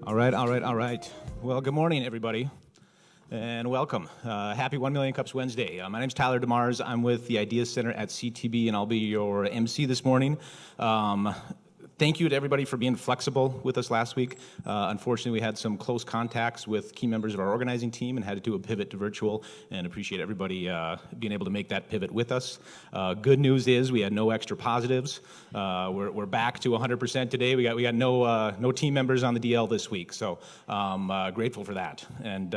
All right. Well, good morning, everybody, and welcome. Happy 1 Million Cups Wednesday. My name's Tyler DeMars. I'm with the Ideas Center at CTB, and I'll be your MC this morning. Thank you to everybody for being flexible with us last week. Unfortunately, we had some close contacts with key members of our organizing team and had to do a pivot to virtual, and appreciate everybody being able to make that pivot with us. Good news is we had no extra positives. We're back to 100% today. We got no team members on the DL this week, so grateful for that. And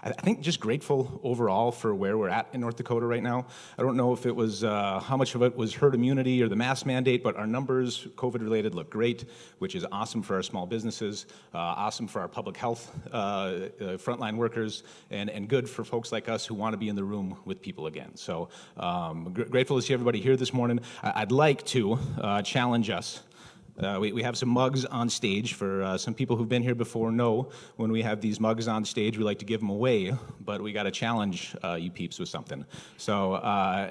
I think just grateful overall for where we're at in North Dakota right now. I don't know if it was how much of it was herd immunity or the mask mandate, but our numbers, COVID-related, look great, which is awesome for our small businesses, awesome for our public health frontline workers, and good for folks like us who want to be in the room with people again. So grateful to see everybody here this morning. I'd like to challenge us. We have some mugs on stage. For some people who've been here before know when we have these mugs on stage, we like to give them away, but we got to challenge you peeps with something. So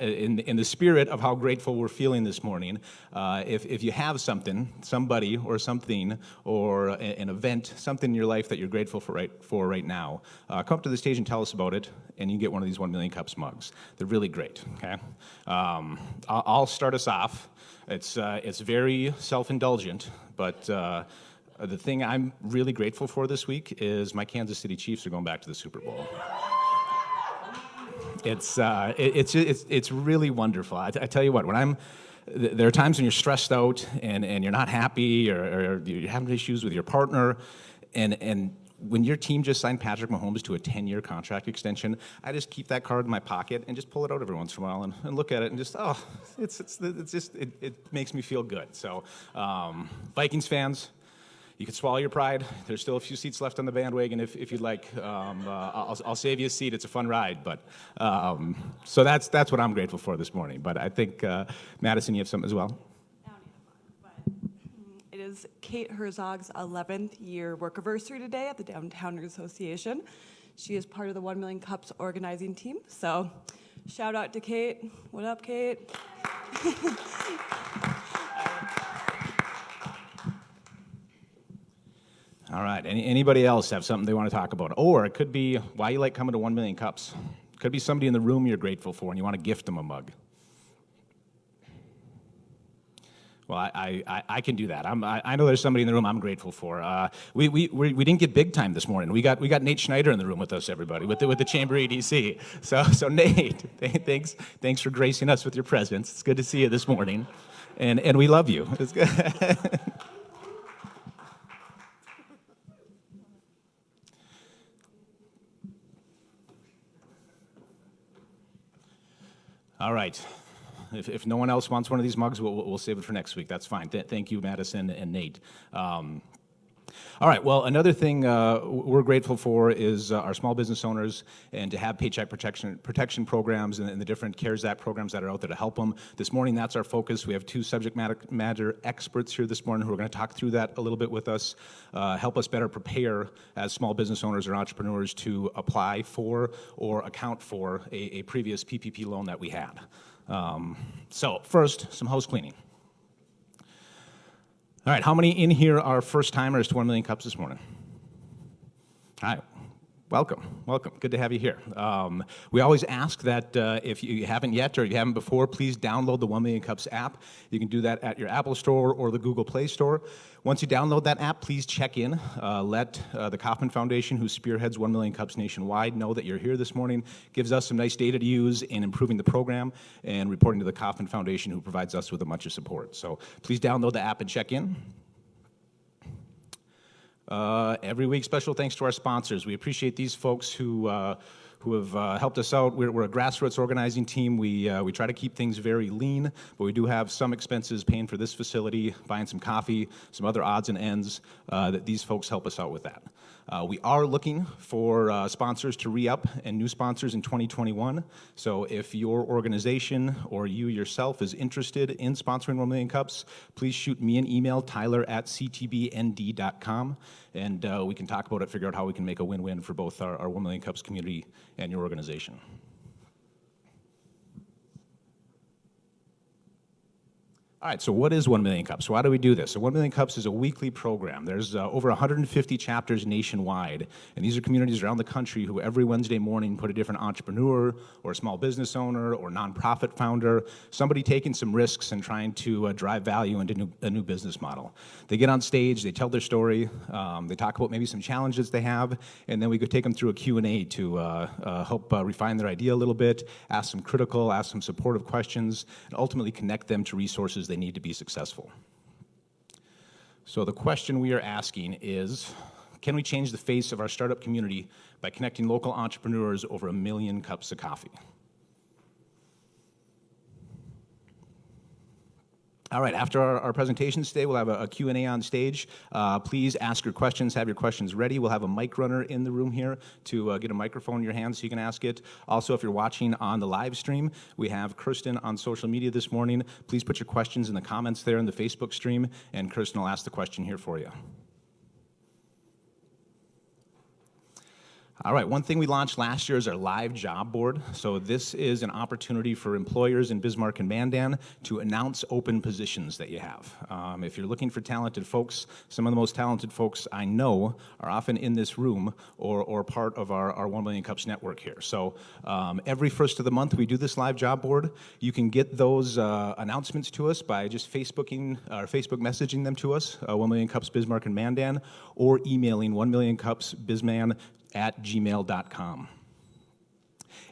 in the spirit of how grateful we're feeling this morning, if you have something, somebody or something, or an event, something in your life that you're grateful for right now, come up to the stage and tell us about it, and you get one of these 1 Million Cups mugs. They're really great, okay? I'll start us off. It's very self-indulgent, but the thing I'm really grateful for this week is my Kansas City Chiefs are going back to the Super Bowl. It's really wonderful. I tell you what, there are times when you're stressed out and you're not happy or you're having issues with your partner, and when your team just signed Patrick Mahomes to a 10-year contract extension, I just keep that card in my pocket and just pull it out every once in a while and look at it and just, it makes me feel good. So, Vikings fans, you can swallow your pride. There's still a few seats left on the bandwagon if you'd like. I'll save you a seat. It's a fun ride, but so that's what I'm grateful for this morning. But I think Madison, you have something as well. It is Kate Herzog's 11th year work anniversary today at the Downtowners Association. She is part of the 1 Million Cups organizing team. So shout out to Kate. What up, Kate? All right. Anybody else have something they want to talk about? Or it could be why you like coming to 1 Million Cups. It could be somebody in the room you're grateful for and you want to gift them a mug. Well, I can do that. I know there's somebody in the room I'm grateful for. We didn't get big time this morning. We got Nate Schneider in the room with us, everybody, with the Chamber EDC. So Nate, thanks for gracing us with your presence. It's good to see you this morning, and we love you. It's good. All right. If no one else wants one of these mugs, we'll save it for next week. That's fine. Thank you, Madison and Nate. All right, well, another thing we're grateful for is our small business owners and to have paycheck protection programs and the different CARES Act programs that are out there to help them. This morning, that's our focus. We have two subject matter experts here this morning who are going to talk through that a little bit with us, help us better prepare as small business owners or entrepreneurs to apply for or account for a previous PPP loan that we had. So first, some house cleaning. All right, how many in here are first-timers to 1 Million Cups this morning? All right, welcome. Good to have you here. We always ask that if you haven't yet or you haven't before, please download the 1 Million Cups app. You can do that at your Apple Store or the Google Play Store. Once you download that app, please check in. Let the Kauffman Foundation, who spearheads 1 Million Cups nationwide, know that you're here this morning. Gives us some nice data to use in improving the program and reporting to the Kauffman Foundation, who provides us with a bunch of support. So please download the app and check in. Every week, special thanks to our sponsors. We appreciate these folks who have helped us out. We're a grassroots organizing team. We try to keep things very lean, but we do have some expenses paying for this facility, buying some coffee, some other odds and ends, that these folks help us out with that. We are looking for sponsors to re-up and new sponsors in 2021. So if your organization or you yourself is interested in sponsoring 1 Million Cups, please shoot me an email, tyler@ctbnd.com, and we can talk about it, figure out how we can make a win-win for both our 1 Million Cups community and your organization. All right, so what is 1 Million Cups? Why do we do this? So 1 Million Cups is a weekly program. There's over 150 chapters nationwide, and these are communities around the country who every Wednesday morning put a different entrepreneur or small business owner or nonprofit founder, somebody taking some risks and trying to drive value into a new business model. They get on stage, they tell their story, they talk about maybe some challenges they have, and then we could take them through a Q&A to help refine their idea a little bit, ask some supportive questions, and ultimately connect them to resources they need to be successful. So the question we are asking is, can we change the face of our startup community by connecting local entrepreneurs over 1 million cups of coffee? All right, after our presentations today, we'll have a Q&A on stage. Please ask your questions, have your questions ready. We'll have a mic runner in the room here to get a microphone in your hand so you can ask it. Also, if you're watching on the live stream, we have Kirsten on social media this morning. Please put your questions in the comments there in the Facebook stream, and Kirsten will ask the question here for you. All right, one thing we launched last year is our live job board. So this is an opportunity for employers in Bismarck and Mandan to announce open positions that you have. If you're looking for talented folks, some of the most talented folks I know are often in this room or part of our 1 Million Cups network here. So every first of the month we do this live job board. You can get those announcements to us by just Facebook messaging them to us, 1 Million Cups Bismarck and Mandan, or emailing 1millioncupsbisman@gmail.com.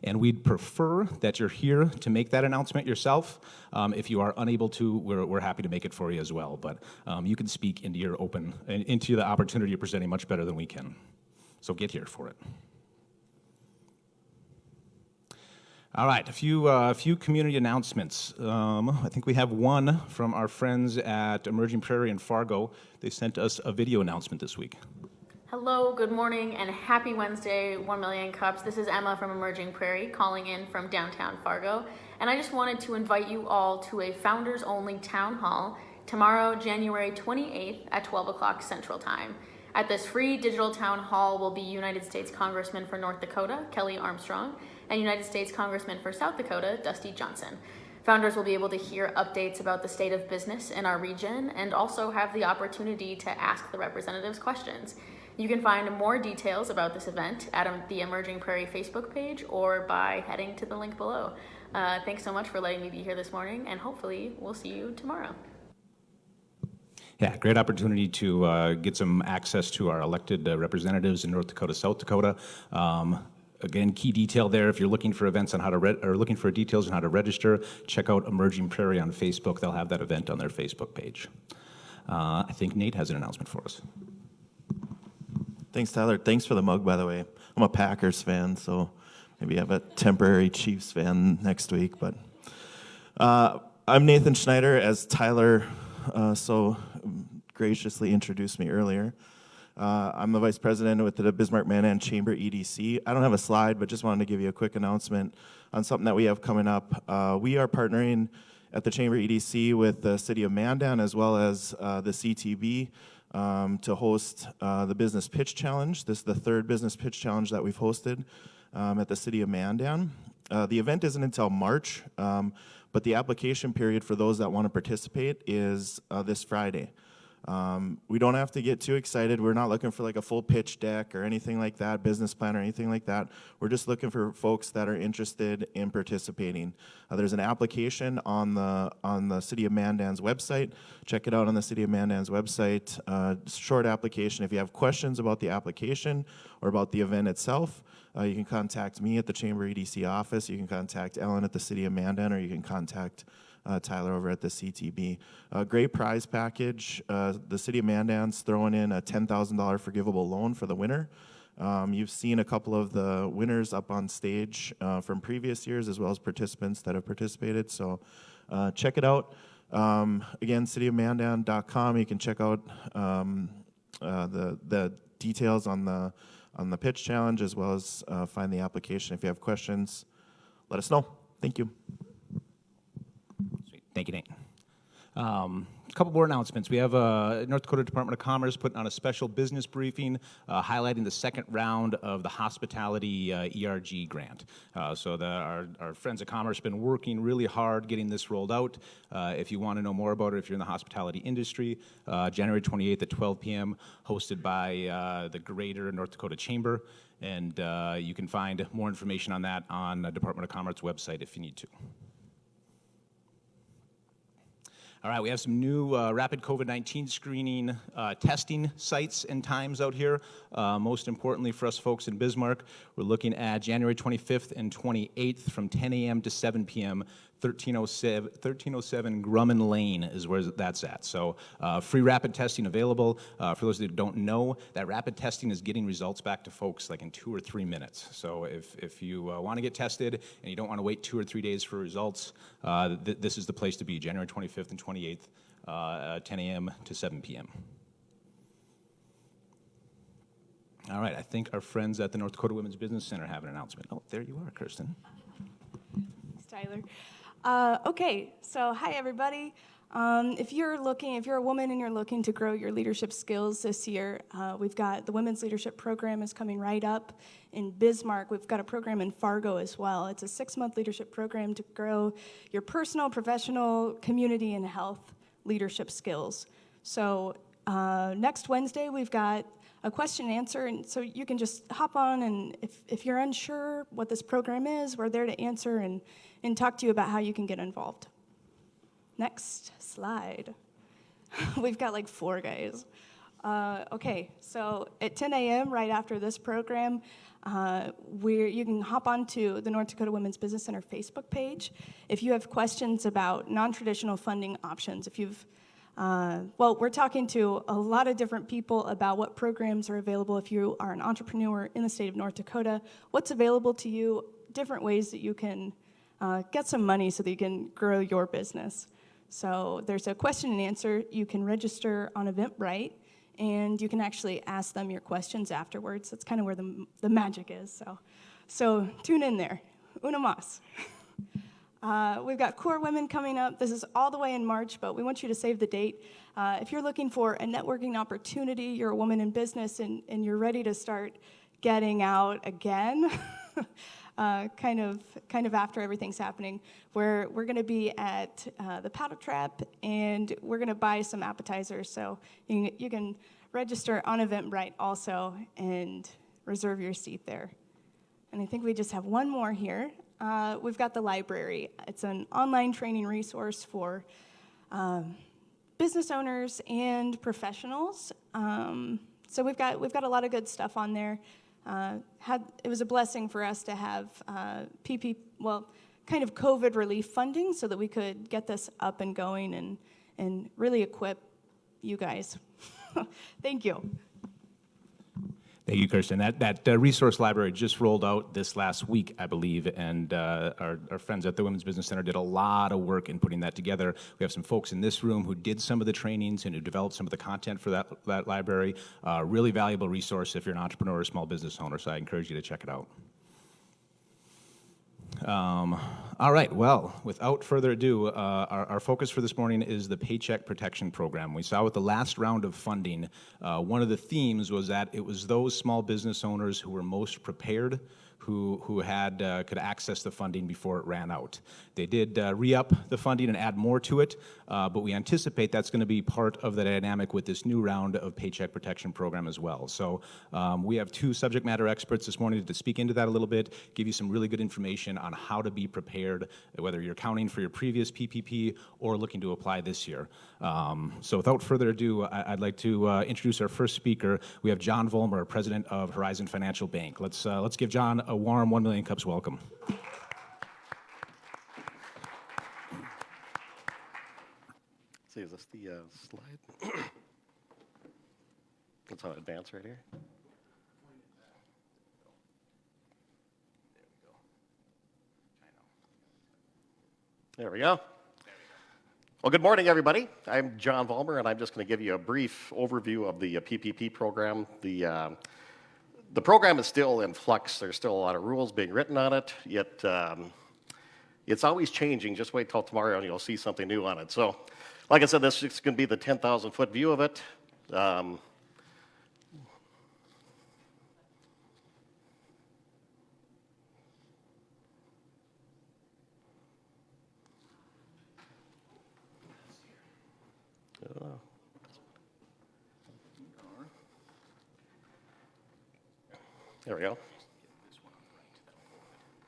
And we'd prefer that you're here to make that announcement yourself. If you are unable to, we're happy to make it for you as well. But you can speak into the opportunity you're presenting much better than we can. So get here for it. All right, a few community announcements. I think we have one from our friends at Emerging Prairie in Fargo. They sent us a video announcement this week. Hello, good morning, and happy Wednesday, 1 Million Cups. This is Emma from Emerging Prairie calling in from downtown Fargo. And I just wanted to invite you all to a founders-only town hall tomorrow, January 28th at 12 o'clock Central Time. At this free digital town hall will be United States Congressman for North Dakota, Kelly Armstrong, and United States Congressman for South Dakota, Dusty Johnson. Founders will be able to hear updates about the state of business in our region and also have the opportunity to ask the representatives questions. You can find more details about this event at the Emerging Prairie Facebook page or by heading to the link below. Thanks so much for letting me be here this morning, and hopefully we'll see you tomorrow. Yeah, great opportunity to get some access to our elected representatives in North Dakota, South Dakota. Again, key detail there, if you're looking for events on how to looking for details on how to register, check out Emerging Prairie on Facebook. They'll have that event on their Facebook page. I think Nate has an announcement for us. Thanks, Tyler. Thanks for the mug, by the way. I'm a Packers fan, so maybe I have a temporary Chiefs fan next week. But I'm Nathan Schneider, as Tyler so graciously introduced me earlier. I'm the vice president with the Bismarck Mandan Chamber EDC. I don't have a slide, but just wanted to give you a quick announcement on something that we have coming up. We are partnering at the Chamber EDC with the City of Mandan as well as the CTB to host the Business Pitch Challenge. This is the third Business Pitch Challenge that we've hosted at the City of Mandan. The event isn't until March, but the application period for those that want to participate is this Friday. We don't have to get too excited. We're not looking for like a full pitch deck or anything like that, business plan or anything like that. We're just looking for folks that are interested in participating. There's an application on the City of Mandan's website. Check it out on the City of Mandan's website. Short application. If you have questions about the application or about the event itself, you can contact me at the Chamber EDC office. You can contact Ellen at the City of Mandan, or you can contact Tyler over at the CTB. Great prize package. The City of Mandan's throwing in a $10,000 forgivable loan for the winner. You've seen a couple of the winners up on stage from previous years, as well as participants that have participated. So check it out. Again, cityofmandan.com. You can check out the details on the pitch challenge, as well as find the application. If you have questions, let us know. Thank you. Sweet. Thank you, Nate. A couple more announcements. We have North Dakota Department of Commerce putting on a special business briefing highlighting the second round of the hospitality ERG grant. Our friends at Commerce have been working really hard getting this rolled out. If you want to know more about it, if you're in the hospitality industry, January 28th at 12 p.m., hosted by the Greater North Dakota Chamber. And you can find more information on that on the Department of Commerce website if you need to. All right, we have some new rapid COVID-19 screening testing sites and times out here. Most importantly for us folks in Bismarck, we're looking at January 25th and 28th from 10 a.m. to 7 p.m. 1307 Grumman Lane is where that's at. So free rapid testing available. For those that don't know, that rapid testing is getting results back to folks like in 2 or 3 minutes. So if you want to get tested and you don't want to wait 2 or 3 days for results, this is the place to be, January 25th and 28th, 10 a.m. to 7 p.m. All right, I think our friends at the North Dakota Women's Business Center have an announcement. Oh, there you are, Kirsten. Thanks, Tyler. Okay, so hi everybody. If you're a woman and you're looking to grow your leadership skills this year, we've got the Women's Leadership Program is coming right up in Bismarck. We've got a program in Fargo as well. It's a 6-month leadership program to grow your personal, professional, community, and health leadership skills. So next Wednesday, we've got a question and answer, and so you can just hop on, and if you're unsure what this program is, we're there to answer and talk to you about how you can get involved. Next slide. We've got like 4 guys. Okay, so at 10 a.m. right after this program, you can hop onto the North Dakota Women's Business Center Facebook page. If you have questions about non-traditional funding options, we're talking to a lot of different people about what programs are available if you are an entrepreneur in the state of North Dakota, what's available to you, different ways that you can get some money so that you can grow your business. So there's a question and answer. You can register on Eventbrite, and you can actually ask them your questions afterwards. That's kind of where the magic is. So tune in there. Una mas. We've got Core Women coming up. This is all the way in March, but we want you to save the date. If you're looking for a networking opportunity, you're a woman in business, and you're ready to start getting out again, kind of after everything's happening, we're going to be at the Paddle Trap, and we're going to buy some appetizers. So you can register on Eventbrite also and reserve your seat there. And I think we just have one more here. We've got the library. It's an online training resource for business owners and professionals. So we've got a lot of good stuff on there. It was a blessing for us to have kind of COVID relief funding so that we could get this up and going and really equip you guys. Thank you. Thank you, Kirsten. That resource library just rolled out this last week, I believe, and our friends at the Women's Business Center did a lot of work in putting that together. We have some folks in this room who did some of the trainings and who developed some of the content for that library. Really valuable resource if you're an entrepreneur or a small business owner, so I encourage you to check it out. All right, well, without further ado, our focus for this morning is the Paycheck Protection Program. We saw with the last round of funding, one of the themes was that it was those small business owners who were most prepared who had could access the funding before it ran out. They did re-up the funding and add more to it, but we anticipate that's going to be part of the dynamic with this new round of Paycheck Protection Program as well. So we have two subject matter experts this morning to speak into that a little bit, give you some really good information on how to be prepared, whether you're counting for your previous PPP or looking to apply this year. So without further ado, I'd like to introduce our first speaker. We have John Vollmer, president of Horizon Financial Bank. Let's give John a warm 1 million cups welcome. See, is this the slide? That's how I advance right here. There we go. Well, good morning, everybody. I'm John Vollmer, and I'm just going to give you a brief overview of the PPP program. The program is still in flux. There's still a lot of rules being written on it, yet it's always changing. Just wait till tomorrow and you'll see something new on it. So, like I said, this is going to be the 10,000-foot view of it. There we go.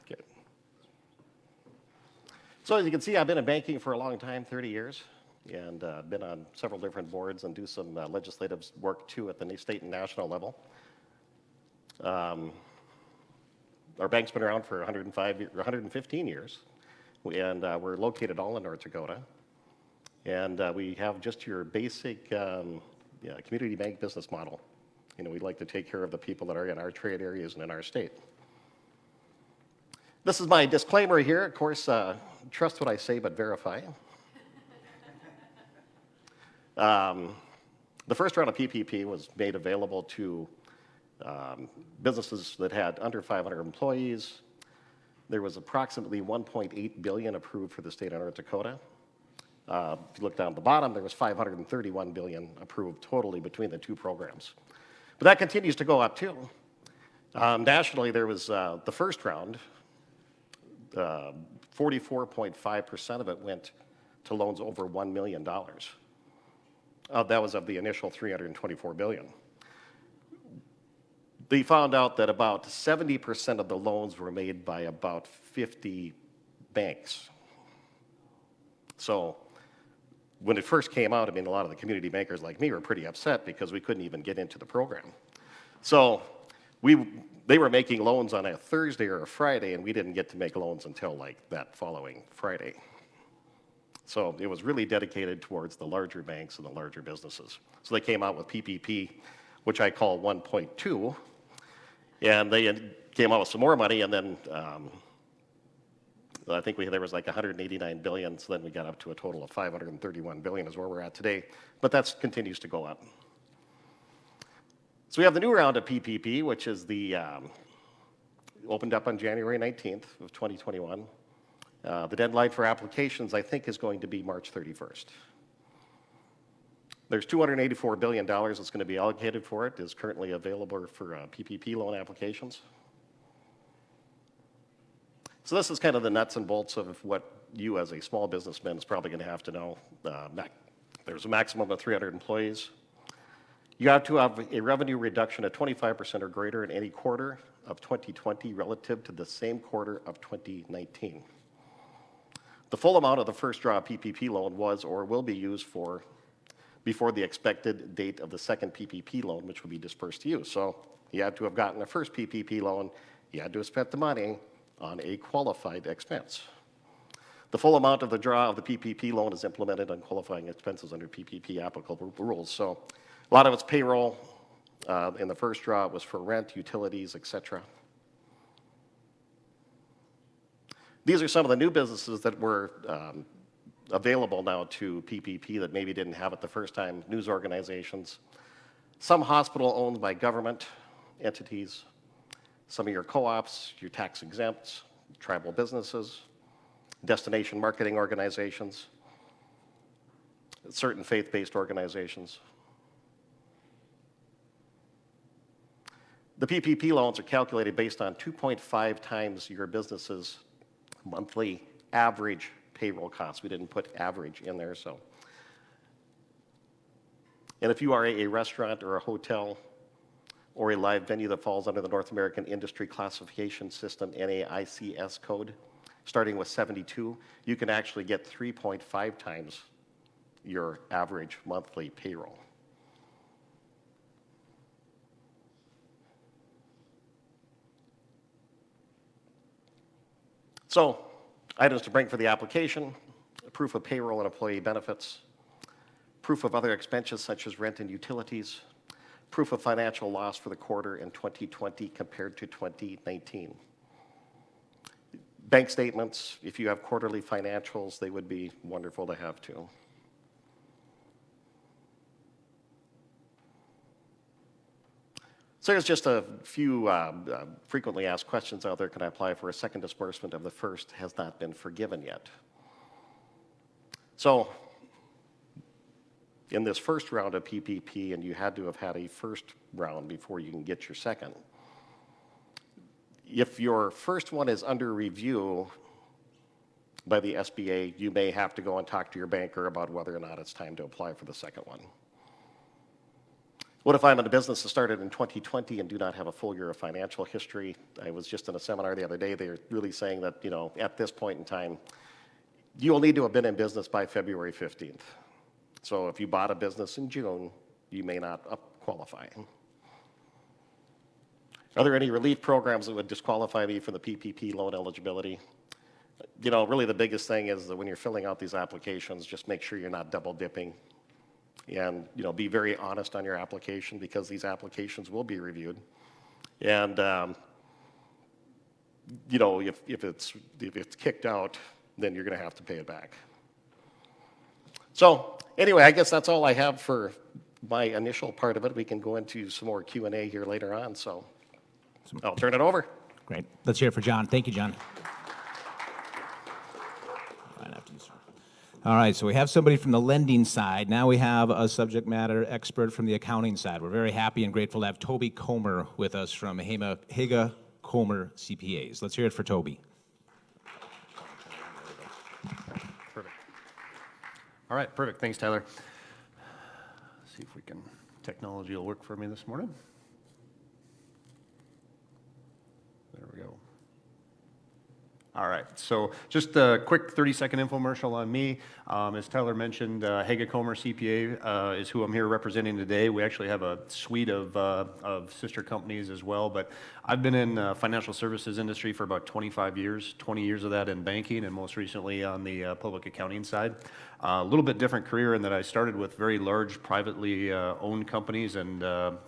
Okay. So as you can see, I've been in banking for a long time, 30 years, and been on several different boards and do some legislative work too at the state and national level. Our bank's been around for 115 years, and we're located all in North Dakota. And we have just your basic community bank business model. You know, we'd like to take care of the people that are in our trade areas and in our state. This is my disclaimer here. Of course, trust what I say, but verify. The first round of PPP was made available to businesses that had under 500 employees. There was approximately $1.8 billion approved for the state of North Dakota. If you look down at the bottom, there was $531 billion approved totally between the two programs. But that continues to go up too. Nationally, there was the first round, 44.5% of it went to loans over $1 million. That was of the initial $324 billion. They found out that about 70% of the loans were made by about 50 banks. So when it first came out, I mean, a lot of the community bankers like me were pretty upset because we couldn't even get into the program. So they were making loans on a Thursday or a Friday, and we didn't get to make loans until like that following Friday. So it was really dedicated towards the larger banks and the larger businesses. So they came out with PPP, which I call 1.2, and they came out with some more money, and then I think there was like 189 billion, so then we got up to a total of 531 billion is where we're at today, but that continues to go up. So we have the new round of PPP, which is the opened up on January 19th of 2021. The deadline for applications, I think, is going to be March 31st. There's $284 billion that's going to be allocated for it, is currently available for PPP loan applications. So this is kind of the nuts and bolts of what you as a small businessman is probably going to have to know. There's a maximum of 300 employees. You have to have a revenue reduction of 25% or greater in any quarter of 2020 relative to the same quarter of 2019. The full amount of the first draw PPP loan was or will be used for before the expected date of the second PPP loan, which will be dispersed to you. So you had to have gotten the first PPP loan, you had to have spent the money on a qualified expense. The full amount of the draw of the PPP loan is implemented on qualifying expenses under PPP applicable rules. So a lot of it's payroll, In the first draw, it was for rent, utilities, etc. These are some of the new businesses that were available now to PPP that maybe didn't have it the first time. News organizations, some hospital owned by government entities, some of your co-ops, your tax exempts, tribal businesses, destination marketing organizations, certain faith-based organizations. The PPP loans are calculated based on 2.5 times your business's monthly average payroll costs. We didn't put average in there, so. And if you are a restaurant or a hotel or a live venue that falls under the North American Industry Classification System NAICS code, starting with 72, you can actually get 3.5 times your average monthly payroll. So, items to bring for the application: proof of payroll and employee benefits, proof of other expenses such as rent and utilities, proof of financial loss for the quarter in 2020 compared to 2019. Bank statements, if you have quarterly financials, they would be wonderful to have too. So there's just a few frequently asked questions out there. Can I apply for a second disbursement of the first? Has not been forgiven yet. So in this first round of PPP, and you had to have had a first round before you can get your second, if your first one is under review by the SBA, you may have to go and talk to your banker about whether or not it's time to apply for the second one. What if I'm in a business that started in 2020 and do not have a full year of financial history? I was just in a seminar the other day. They're really saying that, you know, at this point in time, you'll need to have been in business by February 15th. So if you bought a business in June, you may not qualify. Are there any relief programs that would disqualify me for the PPP loan eligibility? You know, really the biggest thing is that when you're filling out these applications, just make sure you're not double dipping. And, you know, be very honest on your application, because these applications will be reviewed. And, you know, if it's kicked out, then you're going to have to pay it back. So anyway, I guess that's all I have for my initial part of it. We can go into some more Q&A here later on. So I'll turn it over. Great. Let's hear it for John. Thank you, John. All right, so we have somebody from the lending side. Now we have a subject matter expert from the accounting side. We're very happy and grateful to have Toby Kommer with us from Haga, Kommer CPAs. Let's hear it for Toby. Perfect. All right, perfect. Thanks, Tyler. See if technology will work for me this morning. There we go. All right, so just a quick 30-second infomercial on me. As Tyler mentioned, Haga Kommer CPA is who I'm here representing today. We actually have a suite of sister companies as well, but I've been in financial services industry for about 25 years, 20 years of that in banking, and most recently on the public accounting side. A little bit different career in that I started with very large privately owned companies and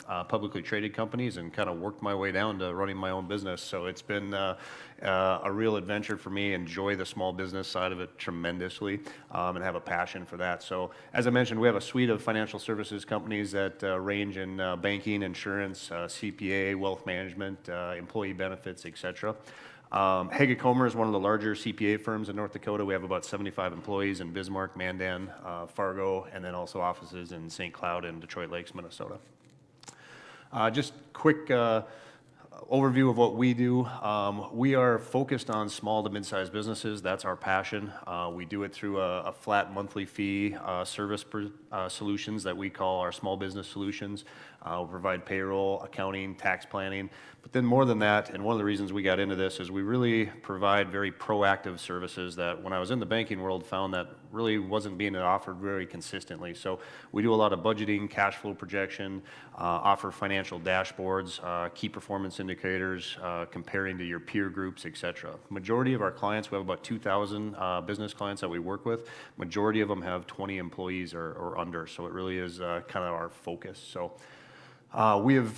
publicly traded companies, and kind of worked my way down to running my own business. So it's been a real adventure for me. Enjoy the small business side of it tremendously, and have a passion for that. So as I mentioned, we have a suite of financial services companies that range in banking, insurance, CPA, wealth management, employee benefits, etc. Haga Kommer is one of the larger CPA firms in North Dakota. We have about 75 employees in Bismarck, Mandan, Fargo, and then also offices in St. Cloud and Detroit Lakes, Minnesota. Just quick overview of what we do. We are focused on small to mid-sized businesses. That's our passion. We do it through a flat monthly fee service solutions that we call our small business solutions. We provide payroll, accounting, tax planning. But then more than that, and one of the reasons we got into this is we really provide very proactive services that when I was in the banking world found that really wasn't being offered very consistently. So we do a lot of budgeting, cash flow projection, offer financial dashboards, key performance indicators, comparing to your peer groups, etc. Majority of our clients, we have about 2,000 business clients that we work with. Majority of them have 20 employees or under, so it really is kind of our focus. So We have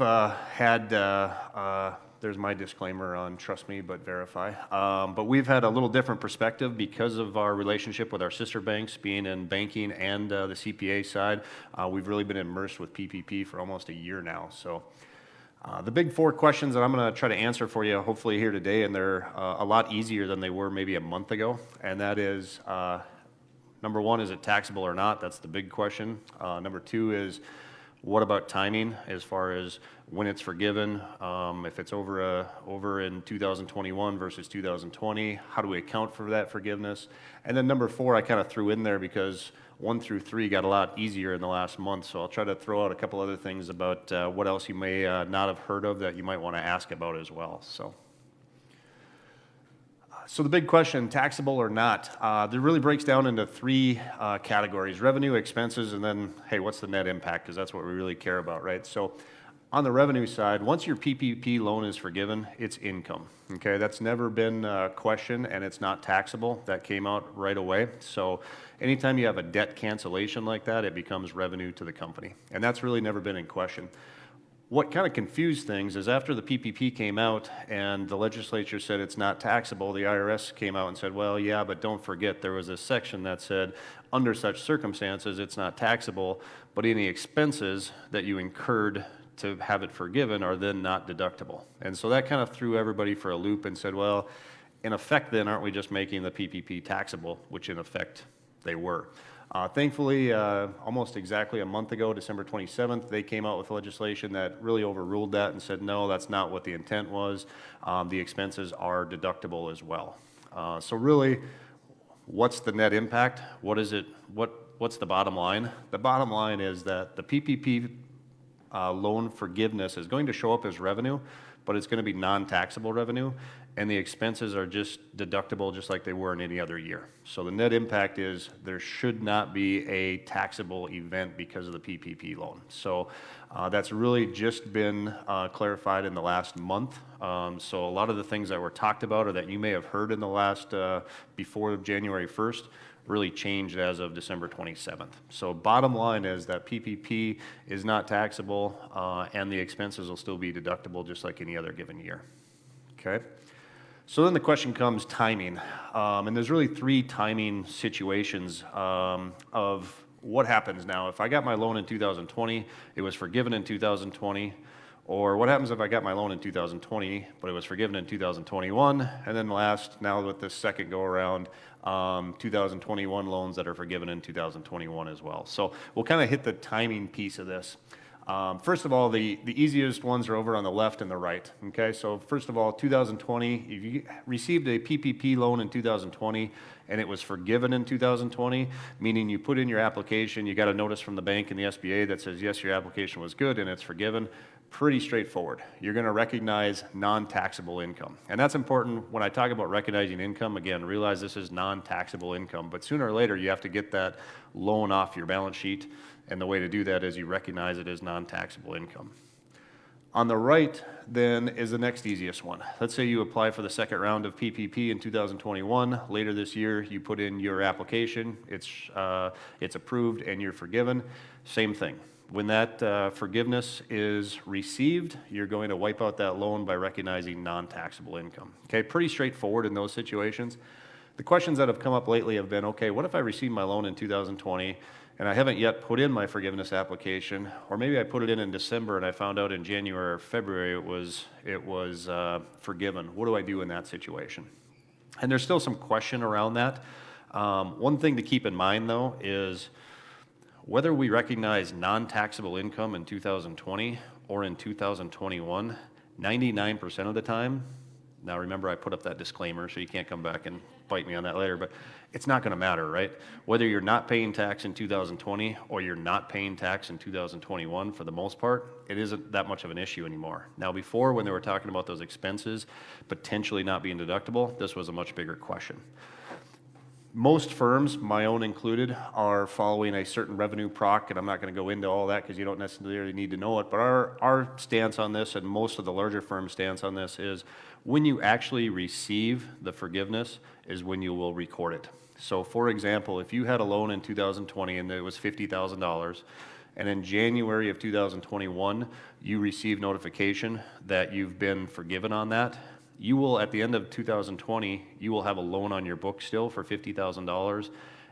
had, there's my disclaimer on trust me but verify, but we've had a little different perspective because of our relationship with our sister banks, being in banking and the CPA side. We've really been immersed with PPP for almost a year now. So the big four questions that I'm going to try to answer for you hopefully here today, and they're a lot easier than they were maybe a month ago, and that is number one, is it taxable or not? That's the big question. Number two is, what about timing as far as when it's forgiven? If it's over in 2021 versus 2020, how do we account for that forgiveness? And then number four, I kind of threw in there because 1 through 3 got a lot easier in the last month, so I'll try to throw out a couple other things about what else you may not have heard of that you might want to ask about as well. So the big question, taxable or not, it really breaks down into 3 categories: revenue, expenses, and then, hey, what's the net impact? Because that's what we really care about, right? So on the revenue side, once your PPP loan is forgiven, it's income, okay? That's never been a question, and it's not taxable. That came out right away. So anytime you have a debt cancellation like that, it becomes revenue to the company, and that's really never been in question. What kind of confused things is after the PPP came out and the legislature said it's not taxable, the IRS came out and said, well, yeah, but don't forget there was a section that said under such circumstances it's not taxable, but any expenses that you incurred to have it forgiven are then not deductible. And so that kind of threw everybody for a loop and said, well, in effect then, aren't we just making the PPP taxable, which in effect they were. Thankfully, almost exactly a month ago, December 27th, they came out with legislation that really overruled that and said, no, that's not what the intent was. The expenses are deductible as well. So really, what's the net impact? What is it? What's the bottom line? The bottom line is that the PPP loan forgiveness is going to show up as revenue, but it's going to be non-taxable revenue, and the expenses are just deductible just like they were in any other year. So the net impact is there should not be a taxable event because of the PPP loan. So that's really just been clarified in the last month. So a lot of the things that were talked about or that you may have heard in the last, before January 1st, really changed as of December 27th. So bottom line is that PPP is not taxable, and the expenses will still be deductible just like any other given year. Okay? So then the question comes timing, and there's really 3 timing situations of what happens now. If I got my loan in 2020, it was forgiven in 2020, or what happens if I got my loan in 2020, but it was forgiven in 2021, and then now with this second go around, 2021 loans that are forgiven in 2021 as well. So we'll kind of hit the timing piece of this. First of all, the easiest ones are over on the left and the right, okay? So first of all, 2020, if you received a PPP loan in 2020 and it was forgiven in 2020, meaning you put in your application, you got a notice from the bank and the SBA that says, yes, your application was good and it's forgiven, pretty straightforward. You're going to recognize non-taxable income. And that's important when I talk about recognizing income. Again, realize this is non-taxable income, but sooner or later you have to get that loan off your balance sheet, and the way to do that is you recognize it as non-taxable income. On the right, then, is the next easiest one. Let's say you apply for the second round of PPP in 2021. Later this year, you put in your application. It's approved, and you're forgiven. Same thing. When that forgiveness is received, you're going to wipe out that loan by recognizing non-taxable income. Okay, pretty straightforward in those situations. The questions that have come up lately have been, okay, what if I received my loan in 2020 and I haven't yet put in my forgiveness application, or maybe I put it in December and I found out in January or February it was forgiven. What do I do in that situation? And there's still some question around that. One thing to keep in mind, though, is whether we recognize non-taxable income in 2020 or in 2021, 99% of the time, now remember I put up that disclaimer so you can't come back and bite me on that later, but it's not going to matter, right? Whether you're not paying tax in 2020 or you're not paying tax in 2021, for the most part, it isn't that much of an issue anymore. Now before, when they were talking about those expenses potentially not being deductible, this was a much bigger question. Most firms, my own included, are following a certain revenue proc, and I'm not going to go into all that because you don't necessarily need to know it, but our stance on this, and most of the larger firms' stance on this, is when you actually receive the forgiveness is when you will record it. So for example, if you had a loan in 2020 and it was $50,000, and in January of 2021, you receive notification that you've been forgiven on that, you will, at the end of 2020, you will have a loan on your book still for $50,000,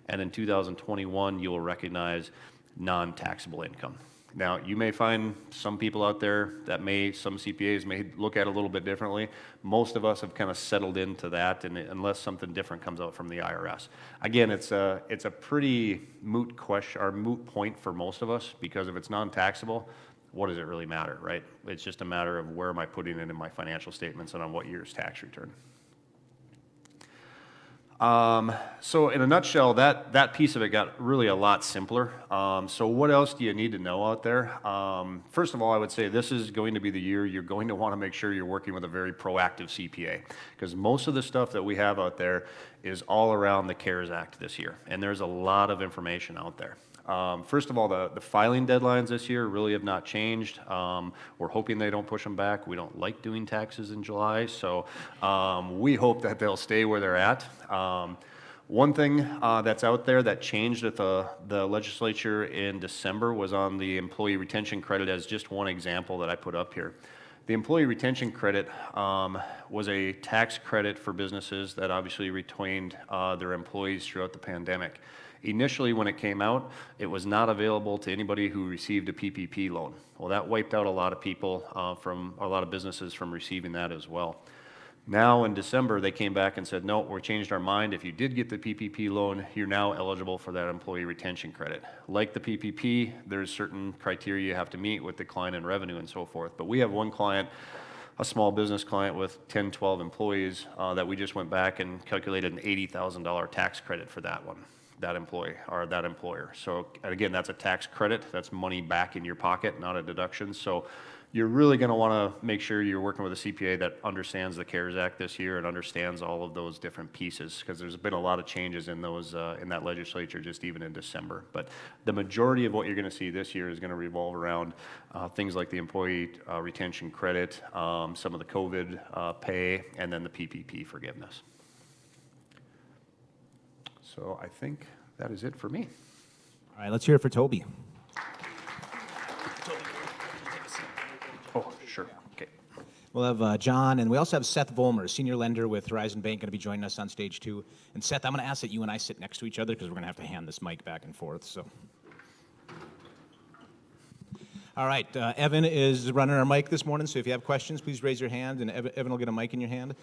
and in 2021, you will recognize non-taxable income. Now, you may find some people out there that some CPAs may look at it a little bit differently. Most of us have kind of settled into that, and unless something different comes out from the IRS. Again, it's a pretty moot question or moot point for most of us, because if it's non-taxable, what does it really matter, right? It's just a matter of where am I putting it in my financial statements and on what year's tax return. So in a nutshell, that piece of it got really a lot simpler. So what else do you need to know out there? First of all, I would say this is going to be the year you're going to want to make sure you're working with a very proactive CPA, because most of the stuff that we have out there is all around the CARES Act this year, and there's a lot of information out there. First of all, the filing deadlines this year really have not changed. We're hoping they don't push them back. We don't like doing taxes in July, so we hope that they'll stay where they're at. One thing that's out there that changed at the legislature in December was on the employee retention credit, as just one example that I put up here. The employee retention credit was a tax credit for businesses that obviously retained their employees throughout the pandemic. Initially, when it came out, it was not available to anybody who received a PPP loan. Well, that wiped out a lot of people a lot of businesses from receiving that as well. Now in December, they came back and said, no, we changed our mind. If you did get the PPP loan, you're now eligible for that employee retention credit. Like the PPP, there's certain criteria you have to meet with decline in revenue and so forth. But we have one client, a small business client with 10, 12 employees, that we just went back and calculated an $80,000 tax credit for that one. That employee or that employer. So again, that's a tax credit. That's money back in your pocket, not a deduction. So you're really going to want to make sure you're working with a CPA that understands the CARES Act this year and understands all of those different pieces, because there's been a lot of changes in those in that legislature just even in December. But the majority of what you're going to see this year is going to revolve around things like the employee retention credit, some of the COVID pay, and then the PPP forgiveness. So I think that is it for me. All right, let's hear it for Toby. Oh, sure. Okay. We'll have John, and we also have Seth Vollmer, senior lender with Horizon Bank, going to be joining us on stage 2. And Seth, I'm going to ask that you and I sit next to each other, because we're going to have to hand this mic back and forth. So, all right, Evan is running our mic this morning, so if you have questions, please raise your hand, and Evan will get a mic in your hand.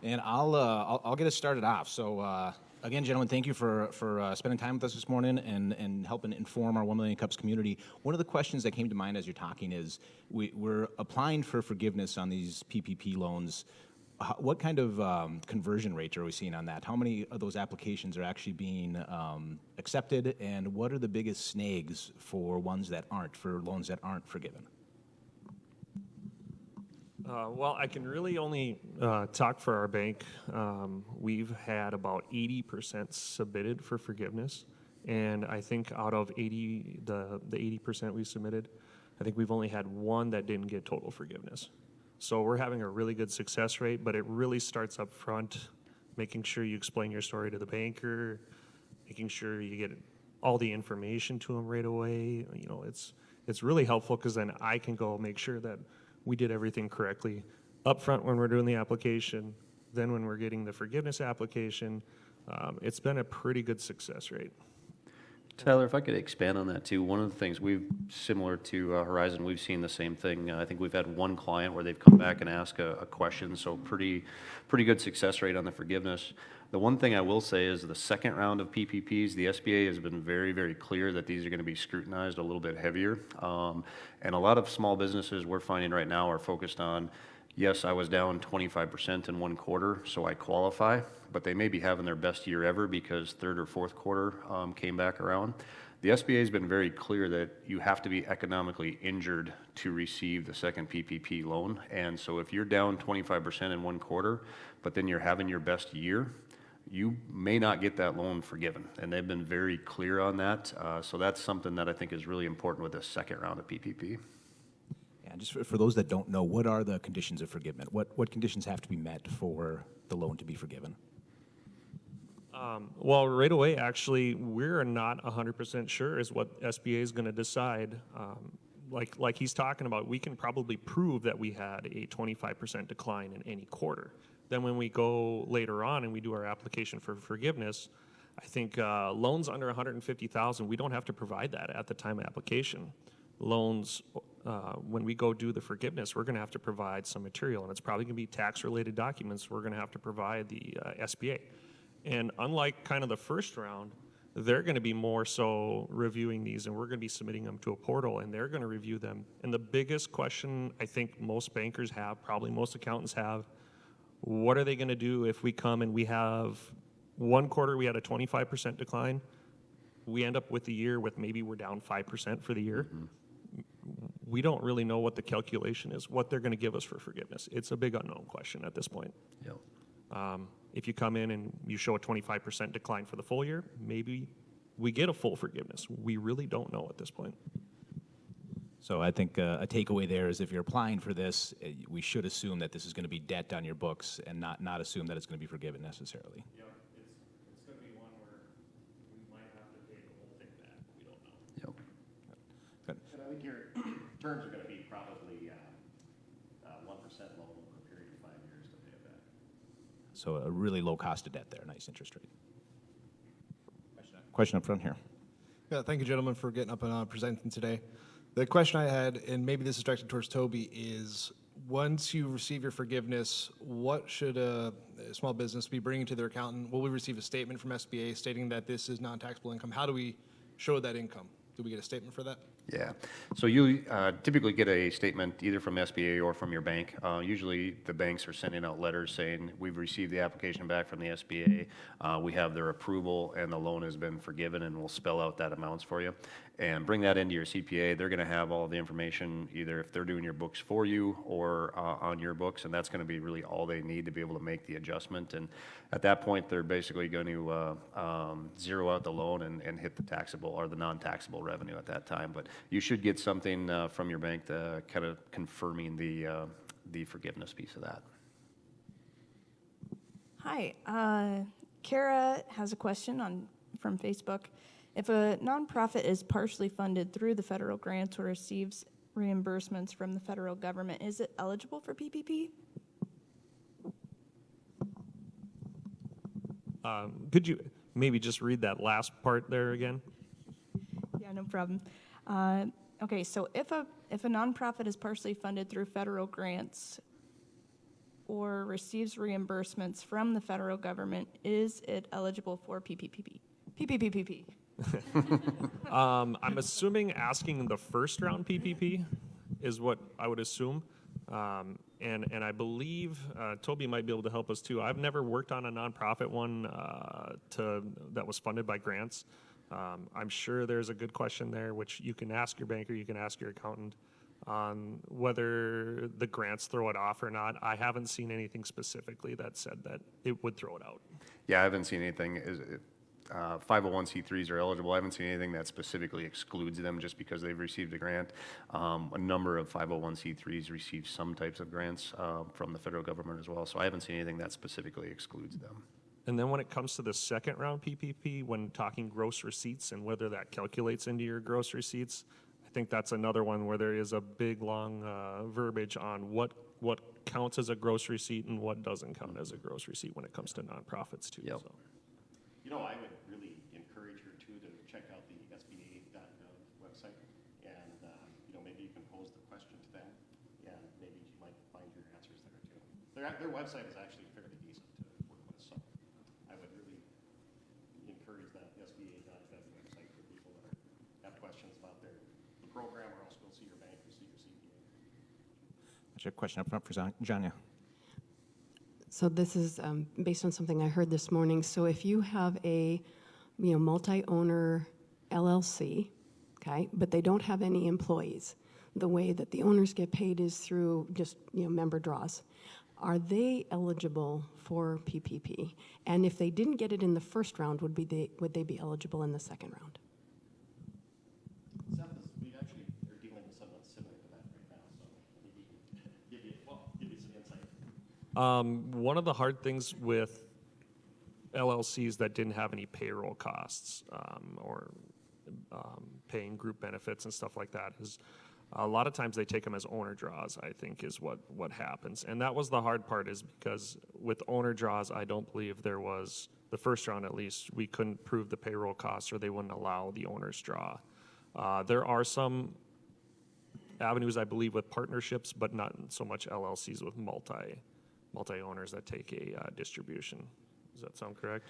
And I'll get us started off. So again, gentlemen, thank you for spending time with us this morning and helping inform our 1 Million Cups community. One of the questions that came to mind as you're talking is we're applying for forgiveness on these PPP loans. What kind of conversion rate are we seeing on that? How many of those applications are actually being accepted, and what are the biggest snags for loans that aren't forgiven? Well, I can really only talk for our bank. We've had about 80% submitted for forgiveness, and I think out of the 80% we submitted, I think we've only had one that didn't get total forgiveness. So we're having a really good success rate, but it really starts up front, making sure you explain your story to the banker, making sure you get all the information to them right away. You know, it's really helpful, because then I can go make sure that we did everything correctly up front when we're doing the application. Then when we're getting the forgiveness application, it's been a pretty good success rate. Tyler, if I could expand on that too, one of the things similar to Horizon, we've seen the same thing. I think we've had one client where they've come back and asked a question, so pretty good success rate on the forgiveness. The one thing I will say is the second round of PPPs, the SBA has been very, very clear that these are going to be scrutinized a little bit heavier. And a lot of small businesses we're finding right now are focused on, yes, I was down 25% in one quarter, so I qualify, but they may be having their best year ever because third or fourth quarter came back around. The SBA has been very clear that you have to be economically injured to receive the second PPP loan. And so if you're down 25% in one quarter, but then you're having your best year, you may not get that loan forgiven. And they've been very clear on that. So that's something that I think is really important with this second round of PPP. And just for those that don't know, what are the conditions of forgiveness? What conditions have to be met for the loan to be forgiven? Well, right away, actually, we're not 100% sure is what SBA is going to decide. Like he's talking about, we can probably prove that we had a 25% decline in any quarter. Then when we go later on and we do our application for forgiveness, I think loans under 150,000, we don't have to provide that at the time of application. Loans, when we go do the forgiveness, we're going to have to provide some material, and it's probably going to be tax-related documents. We're going to have to provide the SBA. And unlike kind of the first round, they're going to be more so reviewing these, and we're going to be submitting them to a portal, and they're going to review them. And the biggest question I think most bankers have, probably most accountants have, what are they going to do if we come and we have one quarter we had a 25% decline, we end up with the year with maybe we're down 5% for the year? We don't really know what the calculation is, what they're going to give us for forgiveness. It's a big unknown question at this point. Yep. If you come in and you show a 25% decline for the full year, maybe we get a full forgiveness. We really don't know at this point. So I think a takeaway there is if you're applying for this, we should assume that this is going to be debt on your books and not assume that it's going to be forgiven necessarily. Yeah, it's going to be one where we might have to pay the whole thing back. We don't know. Yep. Good. And I think your terms are going to be probably 1% loan over a period of 5 years to pay it back. So a really low cost of debt there, nice interest rate. Question up front here. Yeah, thank you, gentlemen, for getting up and presenting today. The question I had, and maybe this is directed towards Toby, is once you receive your forgiveness, what should a small business be bringing to their accountant? Will we receive a statement from SBA stating that this is non-taxable income? How do we show that income? Do we get a statement for that? Yeah. So you typically get a statement either from SBA or from your bank. Usually the banks are sending out letters saying, we've received the application back from the SBA, we have their approval, and the loan has been forgiven, and we'll spell out that amounts for you. And bring that into your CPA. They're going to have all the information, either if they're doing your books for you or on your books, and that's going to be really all they need to be able to make the adjustment. And at that point, they're basically going to zero out the loan and hit the taxable or the non-taxable revenue at that time. But you should get something from your bank kind of confirming the forgiveness piece of that. Hi, Kara has a question from Facebook. If a nonprofit is partially funded through the federal grants or receives reimbursements from the federal government, is it eligible for PPP? Could you maybe just read that last part there again? Yeah, no problem. Okay, so if a nonprofit is partially funded through federal grants or receives reimbursements from the federal government, is it eligible for PPP? PPP. I'm assuming asking the first round PPP is what I would assume. And I believe Toby might be able to help us too. I've never worked on a nonprofit one that was funded by grants. I'm sure there's a good question there, which you can ask your banker, you can ask your accountant on whether the grants throw it off or not. I haven't seen anything specifically that said that it would throw it out. Yeah, I haven't seen anything. 501c3s are eligible. I haven't seen anything that specifically excludes them just because they've received a grant. A number of 501c3s receive some types of grants from the federal government as well. So I haven't seen anything that specifically excludes them. And then when it comes to the second round PPP, when talking gross receipts and whether that calculates into your gross receipts, I think that's another one where there is a big, long verbiage on what counts as a gross receipt and what doesn't count as a gross receipt when it comes to nonprofits too. Yep. So. You know, I would really encourage her too to check out the SBA.gov website, and maybe you can pose the question to them, and maybe you might find your answers there too. Their website is actually fairly decent to work with, so I would really encourage that SBA.gov website for people that have questions about the program, or else go see your bank or see your CPA. There's a question up front for Janya. So this is based on something I heard this morning. So if you have a multi-owner LLC, okay, but they don't have any employees, the way that the owners get paid is through just member draws. Are they eligible for PPP? And if they didn't get it in the first round, would they be eligible in the second round? We actually are dealing with something similar to that right now, so maybe he can give you some insight. One of the hard things with LLCs that didn't have any payroll costs or paying group benefits and stuff like that is a lot of times they take them as owner draws, I think, is what happens. And that was the hard part, is because with owner draws, I don't believe there was, the first round at least, we couldn't prove the payroll costs or they wouldn't allow the owner's draw. There are some avenues, I believe, with partnerships, but not so much LLCs with multi-owners that take a distribution. Does that sound correct?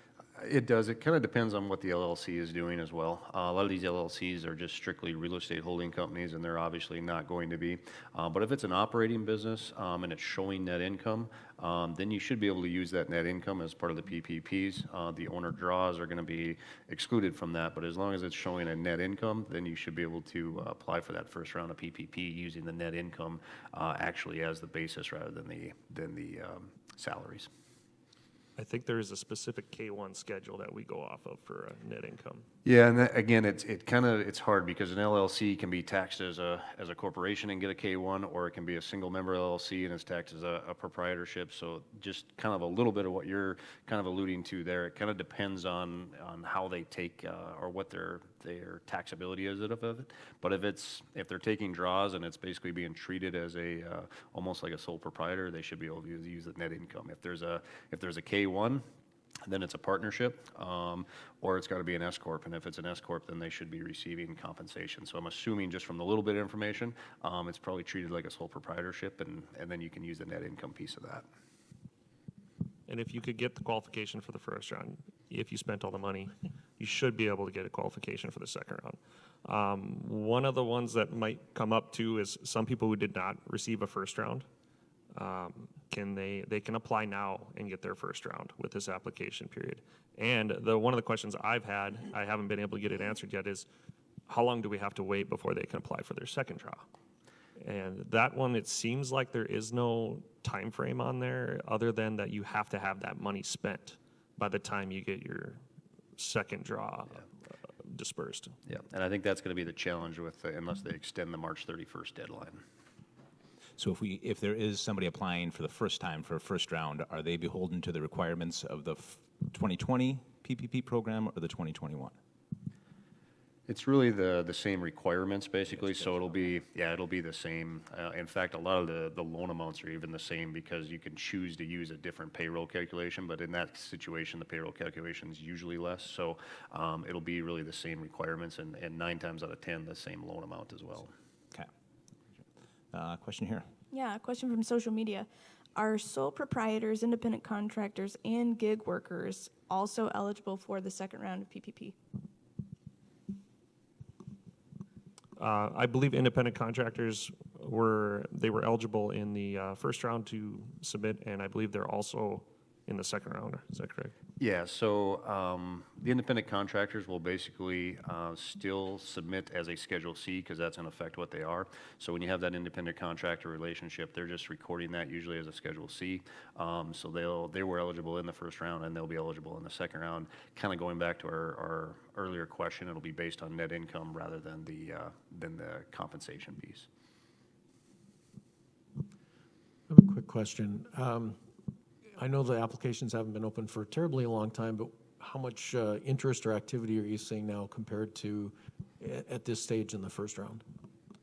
It does. It kind of depends on what the LLC is doing as well. A lot of these LLCs are just strictly real estate holding companies, and they're obviously not going to be. But if it's an operating business and it's showing net income, then you should be able to use that net income as part of the PPPs. The owner draws are going to be excluded from that, but as long as it's showing a net income, then you should be able to apply for that first round of PPP using the net income actually as the basis rather than the salaries. I think there is a specific K1 schedule that we go off of for net income. Yeah, and that, again, it's hard because an LLC can be taxed as a corporation and get a K1, or it can be a single member LLC and it's taxed as a proprietorship. So just kind of a little bit of what you're kind of alluding to there. It kind of depends on how they take or what their taxability is of it. But if they're taking draws and it's basically being treated as almost like a sole proprietor, they should be able to use the net income. If there's a K1, then it's a partnership, or it's got to be an S corp. And if it's an S corp, then they should be receiving compensation. So I'm assuming just from the little bit of information, it's probably treated like a sole proprietorship, and then you can use the net income piece of that. And if you could get the qualification for the first round, if you spent all the money, you should be able to get a qualification for the second round. One of the ones that might come up too is some people who did not receive a first round. They can apply now and get their first round with this application period. And one of the questions I've had, I haven't been able to get it answered yet, is how long do we have to wait before they can apply for their second draw? And that one, it seems like there is no time frame on there other than that you have to have that money spent by the time you get your second draw dispersed. Yeah, and I think that's going to be the challenge with unless they extend the March 31st deadline. So if there is somebody applying for the first time for a first round, are they beholden to the requirements of the 2020 PPP program or the 2021? It's really the same requirements, basically, so it'll be the same. In fact, a lot of the loan amounts are even the same because you can choose to use a different payroll calculation, but in that situation, the payroll calculation is usually less, so it'll be really the same requirements, and 9 times out of 10, the same loan amount as well. Okay. Question here. Yeah, a question from social media. Are sole proprietors, independent contractors, and gig workers also eligible for the second round of PPP? I believe independent contractors were eligible in the first round to submit, and I believe they're also in the second round. Is that correct? Yeah, so the independent contractors will basically still submit as a Schedule C because that's in effect what they are. So when you have that independent contractor relationship, they're just recording that usually as a Schedule C. So they were eligible in the first round and they'll be eligible in the second round. Kind of going back to our earlier question, it'll be based on net income rather than the compensation piece. I have a quick question. I know the applications haven't been open for a terribly long time, but how much interest or activity are you seeing now compared to at this stage in the first round?